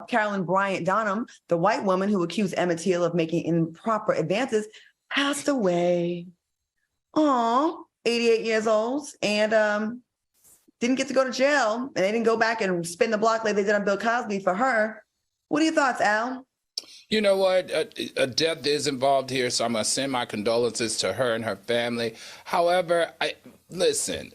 Carolyn Bryant Donham, the white woman who accused Emmett Till of making improper advances, passed away. Aw, 88 years old, and didn't get to go to jail, and they didn't go back and spin the block like they did on Bill Cosby for her. What are your thoughts, Al? You know what? A death is involved here, so I'm going to send my condolences to her and her family. However, listen,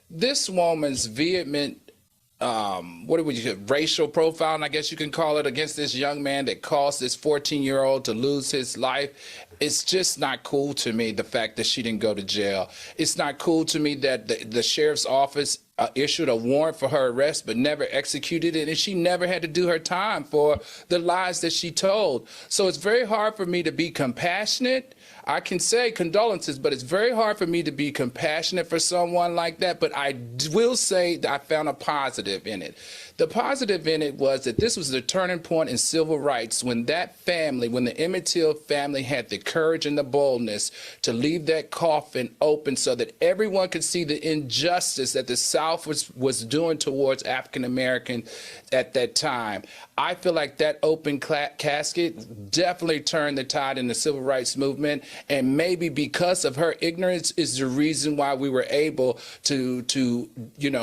this woman's vehement, racial profiling, I guess you can call it, against this young man that caused this 14-year-old to lose his life. It's just not cool to me, the fact that she didn't go to jail. It's not cool to me that the sheriff's office issued a warrant for her arrest but never executed it, and she never had to do her time for the lies that she told. So it's very hard for me to be compassionate. I can say condolences, but it's very hard for me to be compassionate for someone like that. But I will say that I found a positive in it. The positive in it was that this was the turning point in civil rights when that family, when the Emmett Till family had the courage and the boldness to leave that coffin open so that everyone could see the injustice that the South was doing towards African Americans at that time. I feel like that open casket definitely turned the tide in the civil rights movement, and maybe because of her ignorance is the reason why we were able to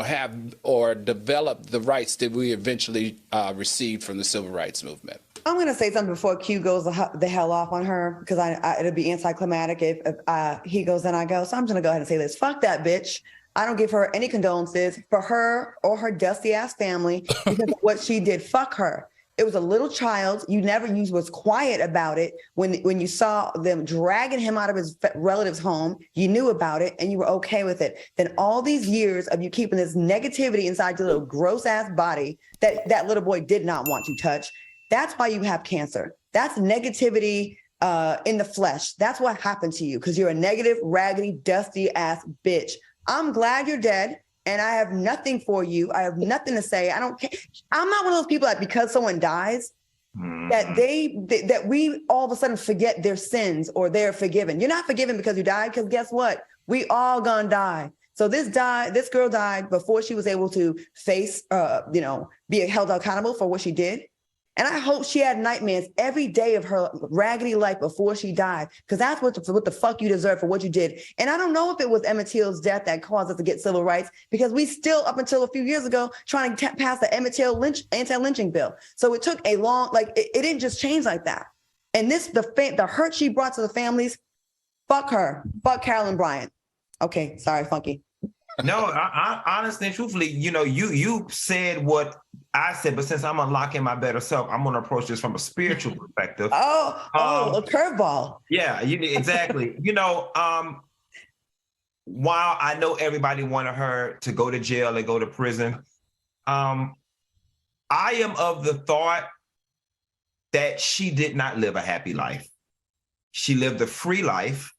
have or develop the rights that we eventually received from the civil rights movement. I'm going to say something before Q goes the hell off on her, because it'll be anticlimactic if he goes and I go. So I'm just going to go ahead and say this. Fuck that bitch. I don't give her any condolences for her or her dusty ass family because of what she did. Fuck her. It was a little child. You was quiet about it. When you saw them dragging him out of his relative's home, you knew about it and you were okay with it. Then all these years of you keeping this negativity inside your little gross ass body that little boy did not want to touch. That's why you have cancer. That's negativity in the flesh. That's what happened to you because you're a negative, raggedy, dusty ass bitch. I'm glad you're dead, and I have nothing for you. I have nothing to say. I don't care. I'm not one of those people that because someone dies, that we all of a sudden forget their sins or they're forgiven. You're not forgiven because you died, because guess what? We all gonna die. So this girl died before she was able to face, be held accountable for what she did. And I hope she had nightmares every day of her raggedy life before she died, because that's what the fuck you deserve for what you did. And I don't know if it was Emmett Till's death that caused us to get civil rights, because we still, up until a few years ago, trying to pass the Emmett Till anti-lynching bill. So it took a long, it didn't just change like that. And the hurt she brought to the families, fuck her. Fuck Carolyn Bryant. Okay, sorry, Funky. No, I honestly and truthfully, you said what I said, but since I'm unlocking my better self, I'm going to approach this from a spiritual perspective. A curveball. Yeah, exactly. While I know everybody wanted her to go to jail and go to prison, I am of the thought that she did not live a happy life. She lived a free life.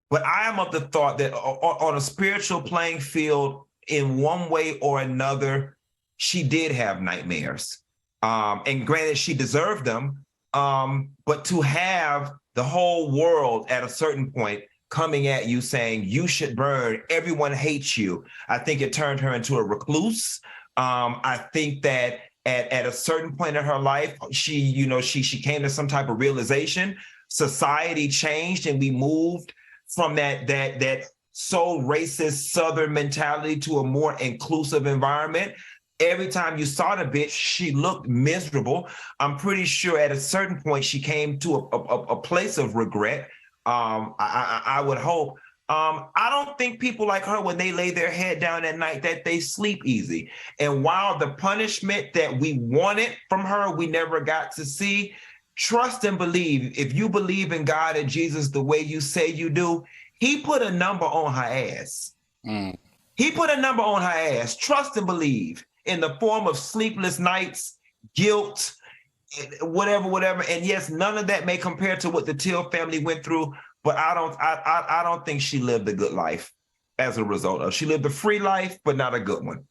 But I am of the thought that on a spiritual playing field, in one way or another, she did have nightmares. And granted, she deserved them. But to have the whole world at a certain point coming at you saying you should burn, everyone hates you, I think it turned her into a recluse. I think that at a certain point in her life, she came to some type of realization. Society changed and we moved from that so racist Southern mentality to a more inclusive environment. Every time you saw the bitch, she looked miserable. I'm pretty sure at a certain point she came to a place of regret. I would hope. I don't think people like her, when they lay their head down at night, that they sleep easy. And while the punishment that we wanted from her, we never got to see, trust and believe. If you believe in God and Jesus the way you say you do, he put a number on her ass. He put a number on her ass. Trust and believe, in the form of sleepless nights, guilt, whatever. And yes, none of that may compare to what the Till family went through, but I don't think she lived a good life as a result of. She lived a free life, but not a good one.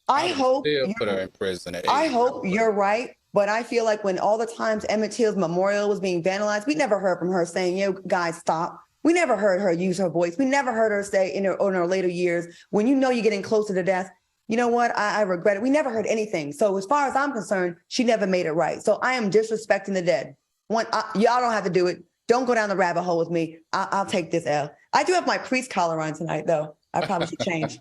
I hope put her in prison at 8. I hope you're right. But I feel like when all the times Emmett Till's memorial was being vandalized, we never heard from her saying, guys, stop. We never heard her use her voice. We never heard her say in her later years, when you know you're getting closer to death, you know what? I regret it. We never heard anything. So as far as I'm concerned, she never made it right. So I am disrespecting the dead. Y'all don't have to do it. Don't go down the rabbit hole with me. I'll take this L. I do have my priest collar on tonight, though. I probably should change.